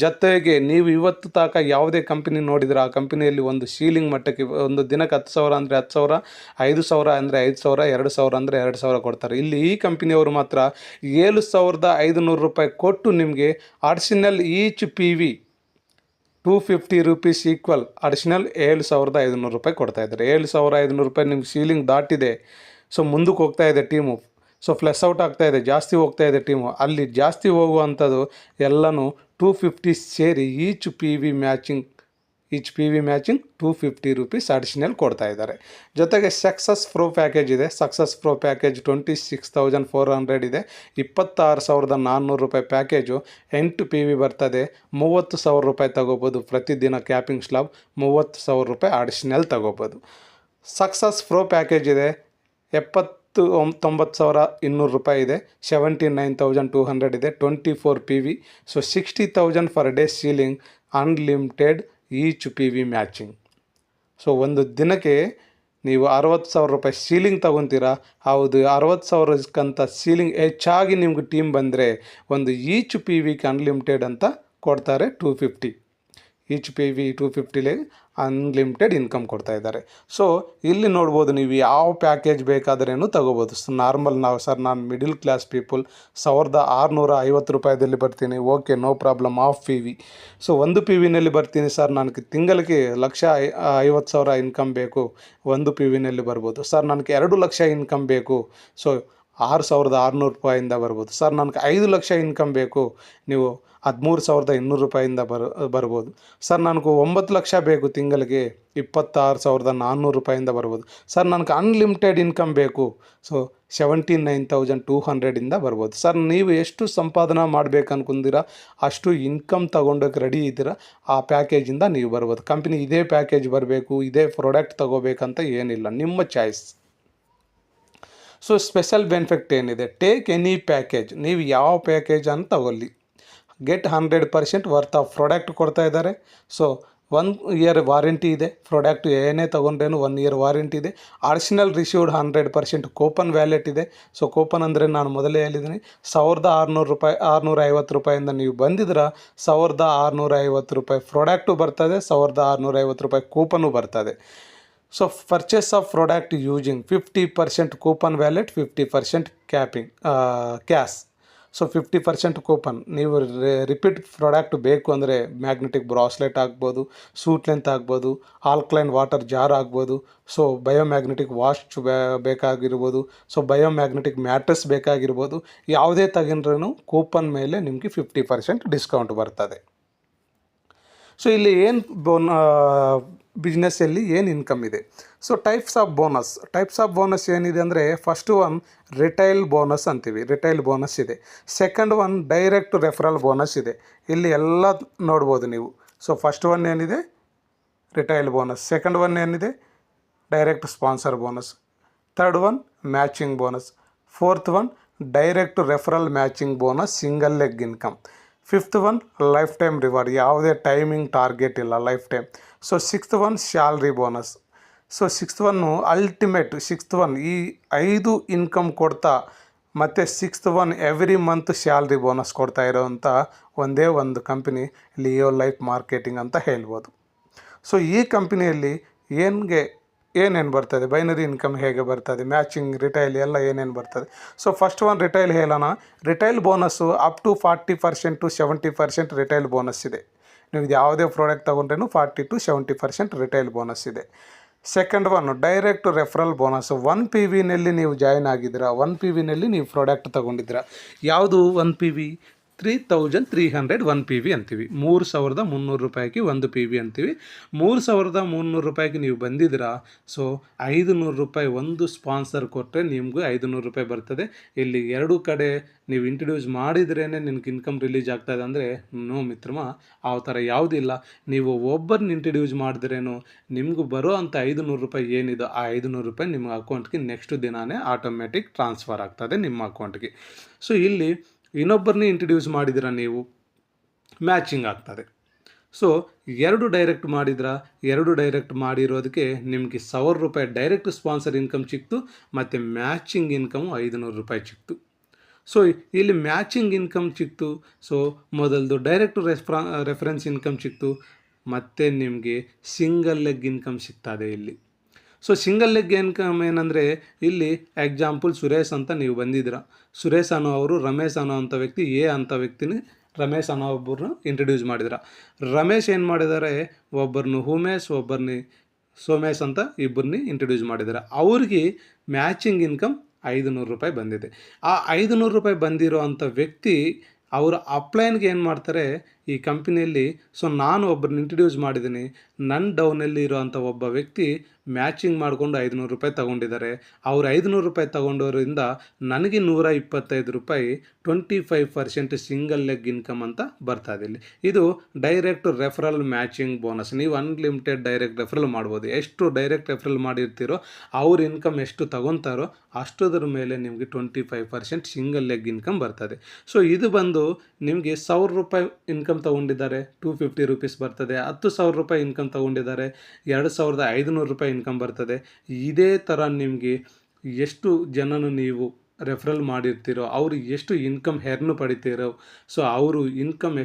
ಜೊತೆಗೆ ನೀವು ಇವತ್ತು ತನಕ ಯಾವುದೇ ಕಂಪ್ನಿ ನೋಡಿದ್ರೆ ಆ ಕಂಪ್ನಿಯಲ್ಲಿ ಒಂದು ಸೀಲಿಂಗ್ ಮಟ್ಟಕ್ಕೆ ಒಂದು ದಿನಕ್ಕೆ 10,000 ಅಂದರೆ 10,000, 5,000 ಅಂದರೆ 5,000, 2,000 ಅಂದರೆ 2,000 ಕೊಡ್ತಾರೆ. ಇಲ್ಲಿ ಈ ಕಂಪ್ನಿಯವರು ಮಾತ್ರ 7500 ರೂಪಾಯಿ ಕೊಟ್ಟು ನಿಮಗೆ additional each P V 250 rupees equal additional 7500 ರೂಪಾಯಿ ಕೊಡ್ತಾಯಿದ್ದಾರೆ. 7500 ರೂಪಾಯಿ ನಿಮ್ಗೆ ಸೀಲಿಂಗ್ ದಾಟಿದೆ. ಸೊ ಮುಂದಕ್ಕೆ ಹೋಗ್ತಾ ಇದೆ ಟೀಮು, ಸೊ ಫ್ಲೆಸ್ ಔಟ್ ಆಗ್ತಾ ಇದೆ, ಜಾಸ್ತಿ ಹೋಗ್ತಾ ಇದೆ ಟೀಮು. ಅಲ್ಲಿ ಜಾಸ್ತಿ ಹೋಗುವಂಥದ್ದು ಎಲ್ಲನೂ 250 ಸೇರಿ each P V matching 250 rupees additional ಕೊಡ್ತಾ ಇದ್ದಾರೆ. ಜೊತೆಗೆ ಸಕ್ಸಸ್ ಪ್ರೋ ಪ್ಯಾಕೇಜ್ ಇದೆ. ಸಕ್ಸಸ್ ಪ್ರೋ ಪ್ಯಾಕೇಜ್ 26,400 ಇದೆ. 26,400 ರೂಪಾಯಿ ಪ್ಯಾಕೇಜು. 8 ಪಿ ವಿ ಬರ್ತದೆ. 30,000 ರೂಪಾಯಿ ತಗೋಬೋದು. ಪ್ರತಿದಿನ ಕ್ಯಾಪಿಂಗ್ ಸ್ಲಾಬ್ 30,000 ರೂಪಾಯಿ ಅಡಿಷನಲ್ ತಗೋಬೋದು. ಸಕ್ಸಸ್ ಪ್ರೋ ಪ್ಯಾಕೇಜ್ ಇದೆ, 79,200 ರೂಪಾಯಿ ಇದೆ. 79,200 ಇದೆ. 24 P V. So 60,000 per day ceiling, unlimited each P V matching. So ಒಂದು ದಿನಕ್ಕೆ ನೀವು 60,000 ರೂಪಾಯಿ ಸೀಲಿಂಗ್ ತೊಗೊತೀರಾ. ಹೌದು, 60,000ಕ್ಕಿಂತ ಸೀಲಿಂಗ್ ಹೆಚ್ಚಾಗಿ ನಿಮ್ಗೆ ಟೀಮ್ ಬಂದರೆ ಒಂದು ಈಚ್ ಪಿ ವಿಗೆ ಅನ್ಲಿಮಿಟೆಡ್ ಅಂತ ಕೊಡ್ತಾರೆ. 250 ಈಚ್ ಪಿ ವಿ 250ಲೇ ಅನ್ಲಿಮಿಟೆಡ್ ಇನ್ಕಮ್ ಕೊಡ್ತಾ ಇದ್ದಾರೆ. ಸೊ ಇಲ್ಲಿ ನೋಡ್ಬೋದು, ನೀವು ಯಾವ ಪ್ಯಾಕೇಜ್ ಬೇಕಾದ್ರೂ ತಗೋಬೋದು. ನಾರ್ಮಲ್ ನಾನು ಮಿಡಿಲ್ ಕ್ಲಾಸ್ ಪೀಪಲ್ 1650 ರೂಪಾಯಿದಲ್ಲಿ ಬರ್ತೀನಿ, okay, no problem, half P V. So ಒಂದು ಪಿ ವಿನಲ್ಲಿ ಬರ್ತೀನಿ ಸರ್, ನನಗೆ ತಿಂಗಳಿಗೆ 1,50,000 ಇನ್ಕಮ್ ಬೇಕು, ಒಂದು ಪಿ ವಿನಲ್ಲಿ ಬರ್ಬೋದು. ಸರ್ ನನಗೆ 2 ಲಕ್ಷ ಇನ್ಕಮ್ ಬೇಕು, ಸೊ 6,600 ರೂಪಾಯಿಂದ ಬರ್ಬೋದು. ಸರ್ ನನಗೆ 5 ಲಕ್ಷ ಇನ್ಕಮ್ ಬೇಕು, ನೀವು 13,200 ರೂಪಾಯಿಂದ ಬರ್ಬೋದು. ಸರ್ ನನಗೆ 9 ಲಕ್ಷ ಬೇಕು ತಿಂಗಳಿಗೆ, 26,400 ರೂಪಾಯಿಂದ ಬರ್ಬೋದು. ಸರ್ ನನಗೆ ಅನ್ಲಿಮಿಟೆಡ್ ಇನ್ಕಮ್ ಬೇಕು, ಸೊ 79,200ಇಂದ ಬರ್ಬೋದು. ಸರ್ ನೀವು ಎಷ್ಟು ಸಂಪಾದನೆ ಮಾಡಬೇಕು ಅನ್ಕೊಂಡಿರಾ ಅಷ್ಟು ಇನ್ಕಮ್ ತೊಗೊಂಡೋಗಿ ರೆಡಿ ಇದ್ದೀರಾ, ಆ ಪ್ಯಾಕೇಜಿಂದ ನೀವು ಬರ್ಬೋದು. ಕಂಪ್ನಿ ಇದೇ ಪ್ಯಾಕೇಜ್ ಬರಬೇಕು, ಇದೇ ಪ್ರಾಡಕ್ಟ್ ತೊಗೋಬೇಕಂತ ಏನಿಲ್ಲ, ನಿಮ್ಮ ಚಾಯ್ಸ್. ಸೊ ಸ್ಪೆಷಲ್ ಬೆನಿಫಿಟ್ ಏನಿದೆ, ಟೇಕ್ ಎನಿ ಪ್ಯಾಕೇಜ್, ನೀವು ಯಾವ ಪ್ಯಾಕೇಜನ್ನು ತಗೊಳ್ಳಿ, ಗೆಟ್ 100% ವರ್ತ್ ಆಫ್ ಪ್ರಾಡಕ್ಟ್ ಕೊಡ್ತಾ ಇದ್ದಾರೆ. ಸೊ 1 ಇಯರ್ ವಾರಂಟಿ ಇದೆ. ಪ್ರಾಡಕ್ಟ್ ಏನೇ ತೊಗೊಂಡ್ರೇನು 1 ಇಯರ್ ವಾರಂಟಿ ಇದೆ. ಅಡಿಷನಲ್ ರಿಸೀವ್ಡ್ 100% ಕೂಪನ್ ವ್ಯಾಲೆಟ್ ಇದೆ. ಸೊ ಕೂಪನ್ ಅಂದರೆ ನಾನು ಮೊದಲೇ ಹೇಳಿದ್ದೀನಿ, 1,600 ರೂಪಾಯಿ 650 ರೂಪಾಯಿಂದ ನೀವು ಬಂದಿದ್ರೆ 1,650 ರೂಪಾಯಿ ಪ್ರಾಡಕ್ಟು ಬರ್ತದೆ, 1,650 ರೂಪಾಯಿ ಕೂಪನ್ನು ಬರ್ತದೆ. So purchase of product using 50% coupon wallet, 50% cash. So 50% coupon. ನೀವು ರಿಪೀಟ್ ಪ್ರಾಡಕ್ಟ್ ಬೇಕು ಅಂದರೆ ಮ್ಯಾಗ್ನೆಟಿಕ್ ಬ್ರಾಸ್ಲೆಟ್ ಆಗ್ಬೋದು, ಸೂಟ್ ಲೆಂತ್ ಆಗ್ಬೋದು, ಆಲ್ಕ್ಲೈನ್ ವಾಟರ್ ಜಾರ್ ಆಗ್ಬೋದು, ಸೊ ಬಯೋಮ್ಯಾಗ್ನೆಟಿಕ್ ವಾಚ್ ಬೇಕಾಗಿರ್ಬೋದು, ಸೊ ಬಯೋಮ್ಯಾಗ್ನೆಟಿಕ್ ಮ್ಯಾಟ್ರೆಸ್ ಬೇಕಾಗಿರ್ಬೋದು. ಯಾವುದೇ ತಗೊಂಡ್ರೂ ಕೂಪನ್ ಮೇಲೆ ನಿಮಗೆ 50% ಡಿಸ್ಕೌಂಟ್ ಬರ್ತದೆ. ಸೊ ಇಲ್ಲಿ ಏನು ಬಿಸ್ನೆಸ್ಸಲ್ಲಿ ಏನು ಇನ್ಕಮ್ ಇದೆ. ಸೊ ಟೈಪ್ಸ್ ಆಫ್ ಬೋನಸ್ ಏನಿದೆ ಅಂದರೆ, ಫಸ್ಟ್ ಒನ್ ರಿಟೈಲ್ ಬೋನಸ್ ಅಂತೀವಿ, ರಿಟೈಲ್ ಬೋನಸ್ ಇದೆ. Second one direct referral bonus ಇದೆ. ಇಲ್ಲಿ ಎಲ್ಲ ನೋಡ್ಬೋದು ನೀವು. ಸೊ ಫಸ್ಟ್ ಒನ್ ಏನಿದೆ ರಿಟೈಲ್ ಬೋನಸ್, ಸೆಕೆಂಡ್ ಒನ್ ಏನಿದೆ direct sponsor bonus, third one matching bonus, fourth one direct referral matching bonus single leg income, fifth one life time reward, ಯಾವುದೇ timing target ಇಲ್ಲ, life time. So sixth one salary bonus. So sixth one ultimate, sixth one ಈ 5 income ಕೊಡ್ತಾ ಮತ್ತು sixth one every month salary bonus ಕೊಡ್ತಾ ಇರೋವಂಥ ಒಂದೇ ಒಂದು company Leo Life marketing ಅಂತ ಹೇಳ್ಬೋದು. ಸೊ ಈ ಕಂಪನಿಯಲ್ಲಿ ಏನಿಗೆ ಏನೇನು ಬರ್ತದೆ, ಬೈನರಿ ಇನ್ಕಮ್ ಹೇಗೆ ಬರ್ತದೆ, ಮ್ಯಾಚಿಂಗ್, ರಿಟೈಲ್ ಎಲ್ಲ ಏನೇನು ಬರ್ತದೆ. ಸೊ ಫಸ್ಟ್ ಒನ್ ರಿಟೈಲ್ ಹೇಳೋಣ. Retail bonus up to 40% to 70% retail bonus ಇದೆ. ನೀವು ಯಾವುದೇ ಪ್ರಾಡಕ್ಟ್ ತೊಗೊಂಡ್ರೂ 40 to 70% ರಿಟೈಲ್ ಬೋನಸ್ ಇದೆ. Second one direct referral bonus. 1 PVನಲ್ಲಿ ನೀವು ಜಾಯ್ನ್ ಆಗಿದ್ದೀರಾ, 1 PVನಲ್ಲಿ ನೀವು ಪ್ರಾಡಕ್ಟ್ ತೊಗೊಂಡಿದ್ದೀರಾ. ಯಾವುದು 1 PV? 3300 1 PV ಅಂತೀವಿ. 3300 ರೂಪಾಯಿಗೆ 1 PV ಅಂತೀವಿ. 3300 ರೂಪಾಯಿಗೆ ನೀವು ಬಂದಿದ್ದೀರಾ. ಸೊ 500 ರೂಪಾಯಿ ಒಂದು ಸ್ಪಾನ್ಸರ್ ಕೊಟ್ಟರೆ ನಿಮಗೂ 500 ರೂಪಾಯಿ ಬರ್ತದೆ. ಇಲ್ಲಿ ಎರಡು ಕಡೆ ನೀವು ಇಂಟ್ರಡ್ಯೂಸ್ ಮಾಡಿದ್ರೇ ನಿನಗೆ ಇನ್ಕಮ್ ರಿಲೀಸ್ ಆಗ್ತದೆ ಅಂದರೆ ನೋ ಮಿತ್ರಮ್ಮ, ಆ ಥರ ಯಾವುದಿಲ್ಲ. ನೀವು ಒಬ್ಬರನ್ನ ಇಂಟ್ರಡ್ಯೂಸ್ ಮಾಡಿದ್ರೇನು ನಿಮಗೂ ಬರೋ ಅಂಥ 500 ರೂಪಾಯಿ ಏನಿದೆ ಆ 500 ರೂಪಾಯಿ ನಿಮ್ಮ ಅಕೌಂಟ್ಗೆ ನೆಕ್ಸ್ಟ್ ದಿನಾನೇ ಆಟೋಮೆಟಿಕ್ ಟ್ರಾನ್ಸ್ಫರ್ ಆಗ್ತದೆ ನಿಮ್ಮ ಅಕೌಂಟ್ಗೆ. ಸೊ ಇಲ್ಲಿ ಇನ್ನೊಬ್ಬರನ್ನೇ ಇಂಟ್ರಡ್ಯೂಸ್ ಮಾಡಿದಿರ ನೀವು, ಮ್ಯಾಚಿಂಗ್ ಆಗ್ತದೆ. ಸೊ ಎರಡು ಡೈರೆಕ್ಟ್ ಮಾಡಿರೋದಕ್ಕೆ ನಿಮಗೆ 1000 ರೂಪಾಯಿ ಡೈರೆಕ್ಟ್ ಸ್ಪಾನ್ಸರ್ ಇನ್ಕಮ್ ಸಿಕ್ತು, ಮತ್ತು ಮ್ಯಾಚಿಂಗ್ ಇನ್ಕಮು 500 ರೂಪಾಯಿ ಸಿಕ್ತು. ಸೊ ಇಲ್ಲಿ ಮ್ಯಾಚಿಂಗ್ ಇನ್ಕಮ್ ಸಿಕ್ತು. ಸೊ ಮೊದಲದು ಡೈರೆಕ್ಟ್ ರೆಫರೆನ್ಸ್ ಇನ್ಕಮ್ ಸಿಕ್ತು, ಮತ್ತು ನಿಮಗೆ ಸಿಂಗಲ್ ಲೆಗ್ ಇನ್ಕಮ್ ಸಿಗ್ತದೆ ಇಲ್ಲಿ. ಸೊ ಸಿಂಗಲ್ ಲೆಗ್ ಇನ್ಕಮ್ ಏನಂದರೆ, ಇಲ್ಲಿ ಎಕ್ಸಾಂಪಲ್ ಸುರೇಶ್ ಅಂತ ನೀವು ಬಂದಿದ್ದೀರ. ಸುರೇಶ್ ಅನ್ನೋ ಅವರು ರಮೇಶ್ ಅನ್ನೋ ಅಂಥ ವ್ಯಕ್ತಿ ಅಂತ ವ್ಯಕ್ತಿನ ರಮೇಶ್ ಅನ್ನೋ ಒಬ್ಬರನ್ನ ಇಂಟ್ರಡ್ಯೂಸ್ ಮಾಡಿದ್ರ. ರಮೇಶ್ ಏನು ಮಾಡಿದ್ದಾರೆ, ಒಬ್ಬರನ್ನು ಉಮೇಶ್, ಒಬ್ಬರನ್ನ ಸೋಮೇಶ್ ಅಂತ ಇಬ್ಬರನ್ನ ಇಂಟ್ರಡ್ಯೂಸ್ ಮಾಡಿದ್ದಾರೆ. ಅವ್ರಿಗೆ ಮ್ಯಾಚಿಂಗ್ ಇನ್ಕಮ್ 500 ರೂಪಾಯಿ ಬಂದಿದೆ. ಆ 500 ರೂಪಾಯಿ ಬಂದಿರೋ ಅಂಥ ವ್ಯಕ್ತಿ ಅವರು ಅಪ್ಲೈನ್ಗೆ ಏನು ಮಾಡ್ತಾರೆ ಈ ಕಂಪ್ನಿಯಲ್ಲಿ. ಸೊ ನಾನು ಒಬ್ಬರನ್ನ ಇಂಟ್ರಡ್ಯೂಸ್ ಮಾಡಿದ್ದೀನಿ, ನನ್ನ ಡೌನಲ್ಲಿ ಇರೋವಂಥ ಒಬ್ಬ ವ್ಯಕ್ತಿ ಮ್ಯಾಚಿಂಗ್ ಮಾಡಿಕೊಂಡು 500 ರೂಪಾಯಿ ತೊಗೊಂಡಿದ್ದಾರೆ. ಅವ್ರು 500 ರೂಪಾಯಿ ತೊಗೊಂಡೋರಿಂದ ನನಗೆ 125 ರೂಪಾಯಿ 25% ಸಿಂಗಲ್ ಲೆಗ್ ಇನ್ಕಮ್ ಅಂತ ಬರ್ತದೆ ಇಲ್ಲಿ. ಇದು ಡೈರೆಕ್ಟ್ ರೆಫರಲ್ ಮ್ಯಾಚಿಂಗ್ ಬೋನಸ್. ನೀವು ಅನ್ಲಿಮಿಟೆಡ್ ಡೈರೆಕ್ಟ್ ರೆಫರಲ್ ಮಾಡ್ಬೋದು. ಎಷ್ಟು ಡೈರೆಕ್ಟ್ ರೆಫರಲ್ ಮಾಡಿರ್ತೀರೋ ಅವ್ರ ಇನ್ಕಮ್ ಎಷ್ಟು ತೊಗೊತಾರೋ ಅಷ್ಟೋದ್ರ ಮೇಲೆ ನಿಮಗೆ 25% ಸಿಂಗಲ್ ಲೆಗ್ ಇನ್ಕಮ್ ಬರ್ತದೆ. ಸೊ ಇದು ಬಂದು ನಿಮಗೆ 1000 ರೂಪಾಯಿ ಇನ್ಕಮ್ ತೊಗೊಂಡಿದ್ದಾರೆ, 250 ರೂಪೀಸ್ ಬರ್ತದೆ. 10,000 ರೂಪಾಯಿ ಇನ್ಕಮ್ ತೊಗೊಂಡಿದ್ದಾರೆ, 2500 ರೂಪಾಯಿ ಇನ್ಕಮ್ ಬರ್ತದೆ. ಇದೇ ಥರ ನಿಮಗೆ ಎಷ್ಟು ಜನನು ನೀವು ರೆಫರಲ್ ಮಾಡಿರ್ತೀರೋ ಅವ್ರಿಗೆ ಎಷ್ಟು ಇನ್ಕಮ್ ಹೆರ್ನು ಪಡಿತೀರೋ, ಸೊ ಅವರು ಇನ್ಕಮ್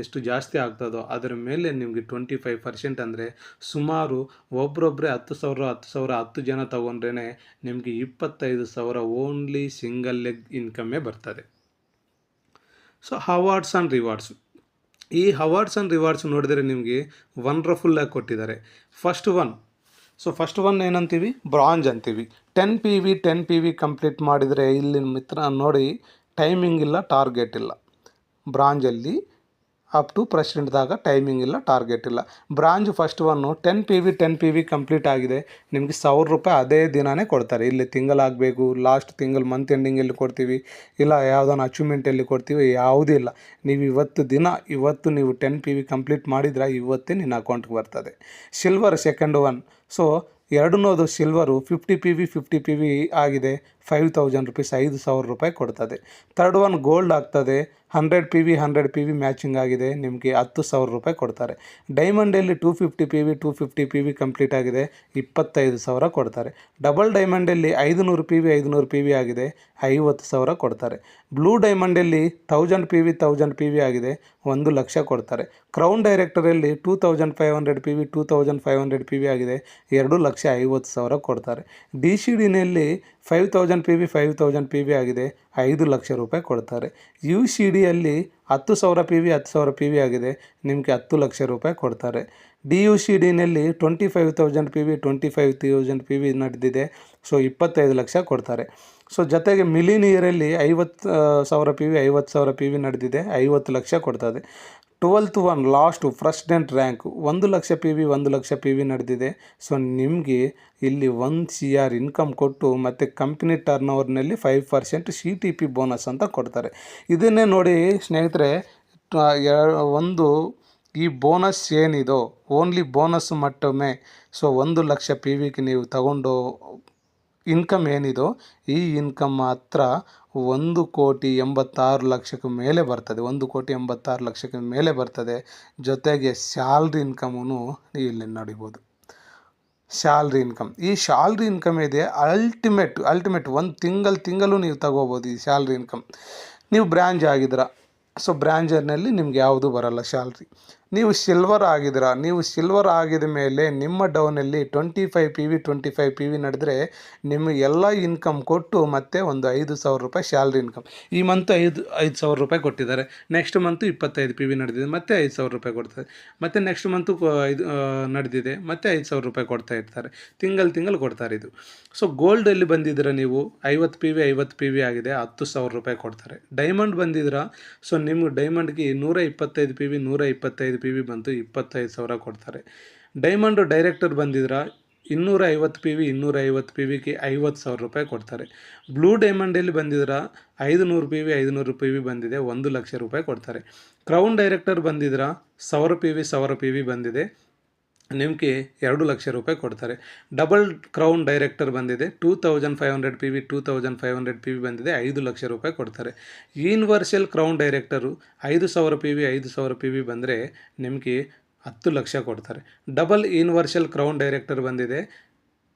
ಎಷ್ಟು ಜಾಸ್ತಿ ಆಗ್ತದೋ ಅದರ ಮೇಲೆ ನಿಮಗೆ 25% ಅಂದರೆ ಸುಮಾರು ಒಬ್ಬರೊಬ್ಬರೇ 10,000 ಜನ ತೊಗೊಂಡ್ರೇ ನಿಮಗೆ 25,000 ಓನ್ಲಿ ಸಿಂಗಲ್ ಲೆಗ್ ಇನ್ಕಮ್ಮೇ ಬರ್ತದೆ. So awards and rewards. ಈ ಅವಾರ್ಡ್ಸ್ ಆ್ಯಂಡ್ ರಿವಾರ್ಡ್ಸ್ ನೋಡಿದರೆ ನಿಮಗೆ ವಂಡರ್ಫುಲ್ಲಾಗಿ ಕೊಟ್ಟಿದ್ದಾರೆ. ಫಸ್ಟ್ ಒನ್ ಏನಂತೀವಿ, ಬ್ರಾಂಜ್ ಅಂತೀವಿ. 10 PV ಕಂಪ್ಲೀಟ್ ಮಾಡಿದರೆ ಇಲ್ಲಿ ಮಿತ್ರ ನೋಡಿ ಟೈಮಿಂಗ್ ಇಲ್ಲ, ಟಾರ್ಗೆಟ್ ಇಲ್ಲ. ಬ್ರಾಂಜಲ್ಲಿ ಅಪ್ ಟು ಪ್ರೆಸಿಡೆಂಟ್ದಾಗ ಟೈಮಿಂಗ್ ಇಲ್ಲ, ಟಾರ್ಗೆಟ್ ಇಲ್ಲ. Bronze first one 10 PV complete ಆಗಿದೆ, ನಿಮಗೆ 1000 ರೂಪಾಯಿ ಅದೇ ದಿನವೇ ಕೊಡ್ತಾರೆ. ಇಲ್ಲಿ ತಿಂಗಳಾಗಬೇಕು, ಲಾಸ್ಟ್ ತಿಂಗಳು ಮಂತ್ ಎಂಡಿಂಗಲ್ಲಿ ಕೊಡ್ತೀವಿ, ಇಲ್ಲ ಯಾವುದೋ ಅಚೀವ್ಮೆಂಟಲ್ಲಿ ಕೊಡ್ತೀವಿ, ಯಾವುದೂ ಇಲ್ಲ. ನೀವು ಇವತ್ತು ನೀವು 10 PV ಕಂಪ್ಲೀಟ್ ಮಾಡಿದ್ರೆ ಇವತ್ತೇ ನಿನ್ನ ಅಕೌಂಟ್ಗೆ ಬರ್ತದೆ. Silver second one. ಸೊ ಎರಡನ್ನೋದು ಸಿಲ್ವರು 50 PV ಆಗಿದೆ, 5000 ರೂಪೀಸ್ 5,000 ರೂಪಾಯಿ ಕೊಡ್ತದೆ. ಥರ್ಡ್ ಒನ್ ಗೋಲ್ಡ್ ಆಗ್ತದೆ, 100 PV ಮ್ಯಾಚಿಂಗ್ ಆಗಿದೆ, ನಿಮಗೆ 10,000 ರೂಪಾಯಿ ಕೊಡ್ತಾರೆ. ಡೈಮಂಡಲ್ಲಿ 250 PV ಕಂಪ್ಲೀಟ್ ಆಗಿದೆ, 25,000 ಕೊಡ್ತಾರೆ. ಡಬಲ್ ಡೈಮಂಡಲ್ಲಿ 500 PV ಆಗಿದೆ, 50,000 ಕೊಡ್ತಾರೆ. ಬ್ಲೂ ಡೈಮಂಡಲ್ಲಿ 1000 PV ಆಗಿದೆ, 1 ಲಕ್ಷ ಕೊಡ್ತಾರೆ. ಕ್ರೌನ್ ಡೈರೆಕ್ಟರಲ್ಲಿ 2500 PV ಆಗಿದೆ, 2,50,000 ಕೊಡ್ತಾರೆ. DCDನಲ್ಲಿ 5,000 PV ಆಗಿದೆ, 5 ಲಕ್ಷ ರೂಪಾಯಿ ಕೊಡ್ತಾರೆ. UCDಯಲ್ಲಿ 10,000 PV ಆಗಿದೆ, ನಿಮಗೆ 10 ಲಕ್ಷ ರೂಪಾಯಿ ಕೊಡ್ತಾರೆ. DUCDನಲ್ಲಿ 25,000 PV ನಡೆದಿದೆ, ಸೊ 25 ಲಕ್ಷ ಕೊಡ್ತಾರೆ. ಸೊ ಜೊತೆಗೆ ಮಿಲಿನಿಯರಲ್ಲಿ 50,000 PV ನಡೆದಿದೆ, 50 ಲಕ್ಷ ಕೊಡ್ತದೆ. 12th one last president rank 1 lakh PV ನಡೆದಿದೆ. ಸೊ ನಿಮಗೆ ಇಲ್ಲಿ 1 CR ಇನ್ಕಮ್ ಕೊಟ್ಟು ಮತ್ತು ಕಂಪ್ನಿ ಟರ್ನ್ ಓವರ್ನಲ್ಲಿ 5% CTP ಬೋನಸ್ ಅಂತ ಕೊಡ್ತಾರೆ. ಇದನ್ನೇ ನೋಡಿ ಸ್ನೇಹಿತರೆ, ಈ ಬೋನಸ್ ಏನಿದೋ ಓನ್ಲಿ ಬೋನಸ್ ಮಟ್ಟೊಮ್ಮೆ. ಸೊ 1 ಲಕ್ಷ PVಗೆ ನೀವು ತಗೊಂಡು ಇನ್ಕಮ್ ಏನಿದೋ ಈ ಇನ್ಕಮ್ ಮಾತ್ರ 1,86,00,000 ಮೇಲೆ ಬರ್ತದೆ. 1,86,00,000 ಮೇಲೆ ಬರ್ತದೆ. ಜೊತೆಗೆ ಸ್ಯಾಲ್ರಿ ಇನ್ಕಮೂ ಇಲ್ಲಿ ನೋಡಿಬೋದು. ಸ್ಯಾಲ್ರಿ ಇನ್ಕಮ್, ಈ ಸ್ಯಾಲ್ರಿ ಇನ್ಕಮ್ ಇದೆ ಅಲ್ಟಿಮೇಟ್ 1 ತಿಂಗಳು ನೀವು ತಗೋಬೋದು ಈ ಸ್ಯಾಲ್ರಿ ಇನ್ಕಮ್. ನೀವು ಬ್ರ್ಯಾಂಚ್ ಆಗಿದ್ದೀರ, ಸೊ ಬ್ರ್ಯಾಂಚರ್ನಲ್ಲಿ ನಿಮ್ಗೆ ಯಾವುದು ಬರಲ್ಲ ಸ್ಯಾಲ್ರಿ. ನೀವು ಸಿಲ್ವರ್ ಆಗಿದ್ದೀರಾ, ನೀವು ಸಿಲ್ವರ್ ಆಗಿದ ಮೇಲೆ ನಿಮ್ಮ ಡೌನಲ್ಲಿ 25 PV 25 PV ನಡೆದರೆ ನಿಮಗೆ ಎಲ್ಲ ಇನ್ಕಮ್ ಕೊಟ್ಟು ಮತ್ತೆ ಒಂದು 5,000 ರೂಪಾಯಿ ಸ್ಯಾಲ್ರಿ ಇನ್ಕಮ್. ಈ ಮಂತ್ 5,000 ರೂಪಾಯಿ ಕೊಟ್ಟಿದ್ದಾರೆ, ನೆಕ್ಸ್ಟ್ ಮಂತು 25 PV ನಡೆದಿದೆ ಮತ್ತೆ 5,000 ರೂಪಾಯಿ ಕೊಡ್ತಾರೆ, ಮತ್ತು ನೆಕ್ಸ್ಟ್ ಮಂತು ಇದು ನಡೆದಿದೆ ಮತ್ತೆ 5,000 ರೂಪಾಯಿ ಕೊಡ್ತಾ ಇರ್ತಾರೆ, ತಿಂಗಳು ಕೊಡ್ತಾರೆ ಇದು. ಸೊ ಗೋಲ್ಡಲ್ಲಿ ಬಂದಿದ್ದೀರಾ ನೀವು 50 PV ಆಗಿದೆ 10,000 ರೂಪಾಯಿ ಕೊಡ್ತಾರೆ. ಡೈಮಂಡ್ ಬಂದಿದ್ದೀರಾ, ಸೊ ನಿಮ್ಮ ಡೈಮಂಡ್ಗೆ 125 PV ಬಂತು 25,000 ಕೊಡ್ತಾರೆ. ಡೈಮಂಡು ಡೈರೆಕ್ಟರ್ ಬಂದಿದ್ದೀರಾ 250 PVಗೆ 50,000 ರೂಪಾಯಿ ಕೊಡ್ತಾರೆ. ಬ್ಲೂ ಡೈಮಂಡಲ್ಲಿ ಬಂದಿದ್ದೀರಾ 500 PV ಬಂದಿದೆ 1,00,000 ರೂಪಾಯಿ ಕೊಡ್ತಾರೆ. ಕ್ರೌನ್ ಡೈರೆಕ್ಟರ್ ಬಂದಿದ್ದೀರಾ 1,000 PV ಬಂದಿದೆ ನಿಮಗೆ 2,00,000 ರೂಪಾಯಿ ಕೊಡ್ತಾರೆ. ಡಬಲ್ ಕ್ರೌನ್ ಡೈರೆಕ್ಟರ್ ಬಂದಿದೆ 2,500 PV ಬಂದಿದೆ 5,00,000 ರೂಪಾಯಿ ಕೊಡ್ತಾರೆ. ಯೂನಿವರ್ಸಲ್ ಕ್ರೌನ್ ಡೈರೆಕ್ಟರು 5,000 PV ಬಂದರೆ ನಿಮಗೆ 10,00,000 ಕೊಡ್ತಾರೆ. ಡಬಲ್ ಯೂನಿವರ್ಸಲ್ ಕ್ರೌನ್ ಡೈರೆಕ್ಟರ್ ಬಂದಿದೆ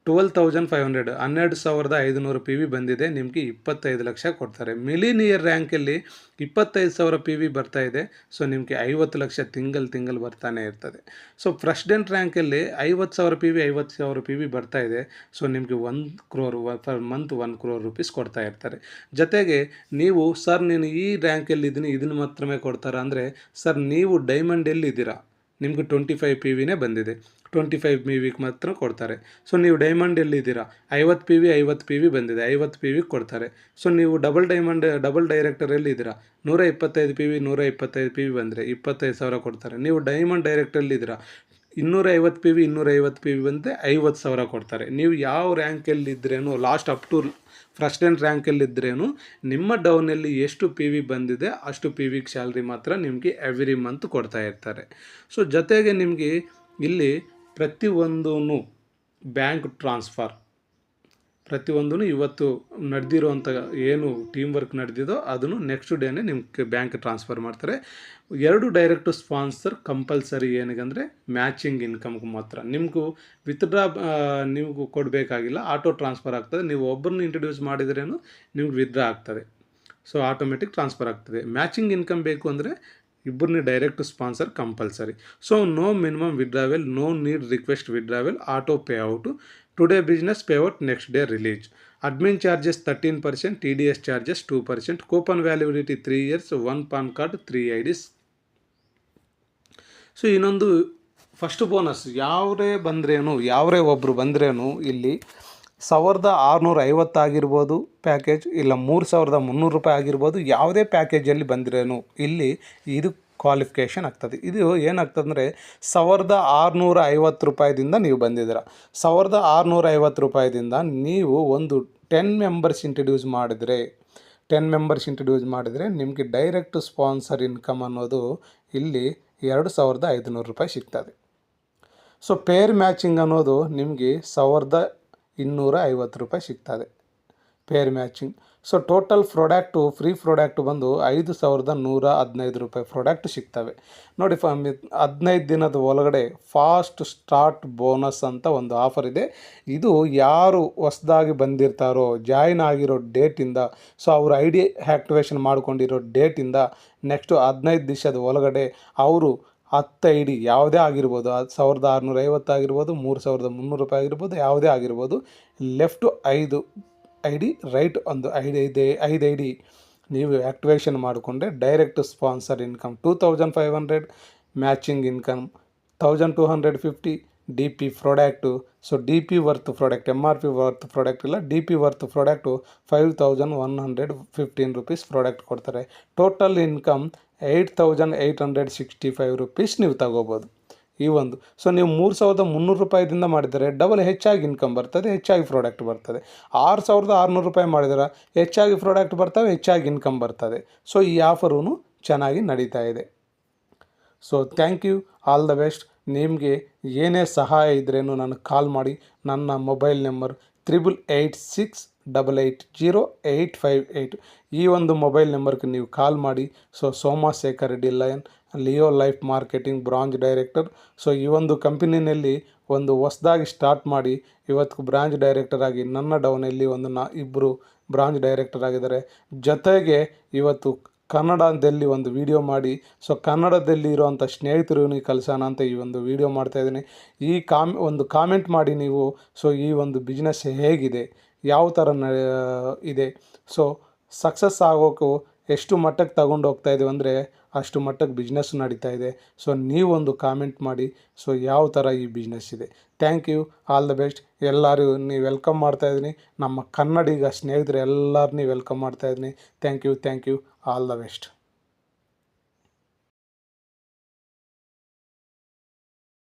12,500 12,500 PV ಬಂದಿದೆ ನಿಮಗೆ 25,00,000 ಕೊಡ್ತಾರೆ. ಮಿಲಿನಿಯರ್ ರ್ಯಾಂಕಲ್ಲಿ 25,000 PV ಬರ್ತಾ ಇದೆ, ಸೊ ನಿಮಗೆ 50,00,000 ತಿಂಗಳು ಬರ್ತಾನೆ ಇರ್ತದೆ. ಸೊ ಪ್ರೆಸಿಡೆಂಟ್ ರ್ಯಾಂಕಲ್ಲಿ 50,000 PV ಬರ್ತಾ ಇದೆ, ಸೊ ನಿಮಗೆ 1 crore per month 1 crore rupees ಕೊಡ್ತಾ ಇರ್ತಾರೆ. ಜೊತೆಗೆ ನೀವು ಸರ್ ನೀನು ಈ ರ್ಯಾಂಕಲ್ಲಿ ಇದ್ದೀನಿ ಇದನ್ನು ಮಾತ್ರವೇ ಕೊಡ್ತಾರಾ ಅಂದರೆ, ಸರ್ ನೀವು ಡೈಮಂಡಲ್ಲಿ ಇದ್ದೀರಾ ನಿಮಗೆ 25 PVನೇ ಬಂದಿದೆ 25 PVಗೆ ಮಾತ್ರ ಕೊಡ್ತಾರೆ. ಸೊ ನೀವು ಡೈಮಂಡಲ್ಲಿ ಇದ್ದೀರಾ 50 PV ಬಂದಿದೆ 50 PV ಕೊಡ್ತಾರೆ. ಸೊ ನೀವು ಡಬಲ್ ಡೈರೆಕ್ಟರಲ್ಲಿ ಇದ್ದೀರಾ 125 PV ಬಂದರೆ 25,000 ಕೊಡ್ತಾರೆ. ನೀವು ಡೈಮಂಡ್ ಡೈರೆಕ್ಟರಲ್ಲಿ ಇದ್ದೀರಾ 250 PV ಬಂದರೆ 50,000 ಕೊಡ್ತಾರೆ. ನೀವು ಯಾವ ರ್ಯಾಂಕಲ್ಲಿ ಇದ್ರೇನು ಲಾಸ್ಟ್ ಅಪ್ ಟು ಪ್ರೆಸಿಡೆಂಟ್ ರ್ಯಾಂಕಲ್ಲಿದ್ದರೇನು ನಿಮ್ಮ ಡೌನಲ್ಲಿ ಎಷ್ಟು PV ಬಂದಿದೆ ಅಷ್ಟು PVಗೆ ಸ್ಯಾಲ್ರಿ ಮಾತ್ರ ನಿಮಗೆ ಎವ್ರಿ ಮಂತ್ ಕೊಡ್ತಾ ಇರ್ತಾರೆ. ಸೊ ಜೊತೆಗೆ ನಿಮಗೆ ಇಲ್ಲಿ ಪ್ರತಿಯೊಂದೂ ಬ್ಯಾಂಕ್ ಟ್ರಾನ್ಸ್ಫರ್ ಪ್ರತಿಯೊಂದೂ ಇವತ್ತು ನಡೆದಿರೋವಂಥ ಏನು ಟೀಮ್ ವರ್ಕ್ ನಡೆದಿದೋ ಅದನ್ನು ನೆಕ್ಸ್ಟ್ ಡೇನೇ ನಿಮ್ಗೆ ಬ್ಯಾಂಕ್ ಟ್ರಾನ್ಸ್ಫರ್ ಮಾಡ್ತಾರೆ. 2 ಡೈರೆಕ್ಟ್ ಸ್ಪಾನ್ಸರ್ ಕಂಪಲ್ಸರಿ ಏನಿಗಂದರೆ ಮ್ಯಾಚಿಂಗ್ ಇನ್ಕಮ್ಗೆ ಮಾತ್ರ. ನಿಮಗೂ ವಿತ್ಡ್ರಾ ನೀವು ಕೊಡಬೇಕಾಗಿಲ್ಲ, ಆಟೋ ಟ್ರಾನ್ಸ್ಫರ್ ಆಗ್ತದೆ. ನೀವು ಒಬ್ಬರನ್ನ ಇಂಟ್ರೊಡ್ಯೂಸ್ ಮಾಡಿದ್ರೇನು ನಿಮ್ಗೆ ವಿತ್ಡ್ರಾ ಆಗ್ತದೆ, ಸೊ ಆಟೋಮೆಟಿಕ್ ಟ್ರಾನ್ಸ್ಫರ್ ಆಗ್ತದೆ. ಮ್ಯಾಚಿಂಗ್ ಇನ್ಕಮ್ ಬೇಕು ಅಂದರೆ ಇಬ್ಬರನ್ನೇ direct sponsor compulsory. So no minimum withdrawal, no need request withdrawal, auto pay out, today business payout next day release. Admin charges 13%, TDS charges 2%, coupon validity 3 years, 1 PAN card 3 IDs. So ಇನ್ನೊಂದು first bonus ಯಾವರೇ ಒಬ್ಬರು ಬಂದ್ರೇನು ಇಲ್ಲಿ 1,650 ಆಗಿರ್ಬೋದು package, ಇಲ್ಲ 3,300 ರೂಪಾಯಿ ಆಗಿರ್ಬೋದು, ಯಾವುದೇ ಪ್ಯಾಕೇಜಲ್ಲಿ ಬಂದಿರೇನು ಇಲ್ಲಿ ಇದು ಕ್ವಾಲಿಫಿಕೇಷನ್ ಆಗ್ತದೆ. ಇದು ಏನಾಗ್ತದೆ ಅಂದರೆ 1,650 ರೂಪಾಯಿದಿಂದ ನೀವು ಬಂದಿದ್ದೀರ. 1,650 ರೂಪಾಯಿದಿಂದ ನೀವು ಒಂದು 10 ಮೆಂಬರ್ಸ್ ಇಂಟ್ರಡ್ಯೂಸ್ ಮಾಡಿದರೆ ನಿಮಗೆ ಡೈರೆಕ್ಟ್ ಸ್ಪಾನ್ಸರ್ ಇನ್ಕಮ್ ಅನ್ನೋದು ಇಲ್ಲಿ 2,500 ರೂಪಾಯಿ ಸಿಗ್ತದೆ. ಸೊ ಪೇರ್ ಮ್ಯಾಚಿಂಗ್ ಅನ್ನೋದು ನಿಮಗೆ 1,250 ರೂಪಾಯಿ ಸಿಗ್ತದೆ pair matching. So total free product ಬಂದು 5,115 ರೂಪಾಯಿ ಪ್ರಾಡಕ್ಟ್ ಸಿಗ್ತವೆ ನೋಡಿ. 15 ದಿನದ ಒಳಗಡೆ ಫಾಸ್ಟ್ ಸ್ಟಾರ್ಟ್ ಬೋನಸ್ ಅಂತ ಒಂದು ಆಫರ್ ಇದೆ. ಇದು ಯಾರು ಹೊಸದಾಗಿ ಬಂದಿರ್ತಾರೋ ಜಾಯಿನ್ ಆಗಿರೋ ಡೇಟಿಂದ, ಸೊ ಅವ್ರ ID ಆ್ಯಕ್ಟಿವೇಷನ್ ಮಾಡ್ಕೊಂಡಿರೋ ಡೇಟಿಂದ ನೆಕ್ಸ್ಟು 15 ದಿವಸದ ಒಳಗಡೆ ಅವರು 10 ID ಯಾವುದೇ ಆಗಿರ್ಬೋದು, 1,650 ಆಗಿರ್ಬೋದು, 3,300 ರೂಪಾಯಿ ಆಗಿರ್ಬೋದು, ಯಾವುದೇ ಆಗಿರ್ಬೋದು, ಲೆಫ್ಟು 5 ID, ರೈಟ್ ಒಂದು 5 ID ನೀವು ಆ್ಯಕ್ಟಿವೇಷನ್ ಮಾಡಿಕೊಂಡ್ರೆ direct sponsor income 2,500, matching income 1,250, DP product. So DP worth product, MRP worth product ಇಲ್ಲ, DP worth product 5,115 rupees product ಕೊಡ್ತಾರೆ. ಟೋಟಲ್ ಇನ್ಕಮ್ 8,865 ರೂಪೀಸ್ ನೀವು ತಗೋಬೋದು ಈ ಒಂದು. ಸೊ ನೀವು 3,300 ರೂಪಾಯಿದಿಂದ ಮಾಡಿದರೆ ಡಬಲ್ ಹೆಚ್ಚಾಗಿ ಇನ್ಕಮ್ ಬರ್ತದೆ, ಹೆಚ್ಚಾಗಿ ಪ್ರಾಡಕ್ಟ್ ಬರ್ತದೆ. 6,600 ರೂಪಾಯಿ ಮಾಡಿದರೆ ಹೆಚ್ಚಾಗಿ ಪ್ರಾಡಕ್ಟ್ ಬರ್ತವೆ, ಹೆಚ್ಚಾಗಿ ಇನ್ಕಮ್ ಬರ್ತದೆ. ಸೊ ಈ ಆಫರೂ ಚೆನ್ನಾಗಿ ನಡೀತಾ ಇದೆ. So thank you, all the best. ನಿಮಗೆ ಏನೇ ಸಹಾಯ ಇದ್ರೇನು ನನಗೆ ಕಾಲ್ ಮಾಡಿ. ನನ್ನ ಮೊಬೈಲ್ ನಂಬರ್ 8886880858. ಈ ಒಂದು ಮೊಬೈಲ್ ನಂಬರ್ಗೆ ನೀವು ಕಾಲ್ ಮಾಡಿ. So Somashekar Reddy lion, Leo Life marketing branch director. So ಈ ಒಂದು ಕಂಪನಿನಲ್ಲಿ ಒಂದು ಹೊಸದಾಗಿ ಸ್ಟಾರ್ಟ್ ಮಾಡಿ ಇವತ್ತು ಬ್ರಾಂಚ್ ಡೈರೆಕ್ಟರ್ ಆಗಿ ನನ್ನ ಡೌನಲ್ಲಿ ಇಬ್ಬರು ಬ್ರಾಂಚ್ ಡೈರೆಕ್ಟರ್ ಆಗಿದ್ದಾರೆ. ಜೊತೆಗೆ ಇವತ್ತು ಕನ್ನಡದಲ್ಲಿ ಒಂದು ವಿಡಿಯೋ ಮಾಡಿ, ಸೊ ಕನ್ನಡದಲ್ಲಿ ಇರೋವಂಥ ಸ್ನೇಹಿತರಿಗೆ ಕಲಿಸೋಣ ಅಂತ ಈ ಒಂದು ವಿಡಿಯೋ ಮಾಡ್ತಾಯಿದ್ದೀನಿ. ಈ ಒಂದು ಕಾಮೆಂಟ್ ಮಾಡಿ ನೀವು, ಸೊ ಈ ಒಂದು ಬಿಸ್ನೆಸ್ ಹೇಗಿದೆ, ಯಾವ ಥರ ಇದೆ, ಸೊ ಸಕ್ಸಸ್ ಆಗೋಕ್ಕೂ ಎಷ್ಟು ಮಟ್ಟಕ್ಕೆ ತಗೊಂಡು ಹೋಗ್ತಾ ಇದ್ದೀವಿ ಅಂದರೆ ಅಷ್ಟು ಮಟ್ಟಕ್ಕೆ ಬಿಸ್ನೆಸ್ ನಡೀತಾ ಇದೆ. ಸೊ ನೀವೊಂದು ಕಾಮೆಂಟ್ ಮಾಡಿ, ಸೊ ಯಾವ ಥರ ಈ ಬಿಸ್ನೆಸ್ ಇದೆ. Thank you, all the best. ಎಲ್ಲರೂ ನೀವು ವೆಲ್ಕಮ್ ಮಾಡ್ತಾಯಿದ್ದೀನಿ, ನಮ್ಮ ಕನ್ನಡಿಗ ಸ್ನೇಹಿತರು ಎಲ್ಲರನ್ನೂ ವೆಲ್ಕಮ್ ಮಾಡ್ತಾಯಿದ್ದೀನಿ. Thank you, all the best.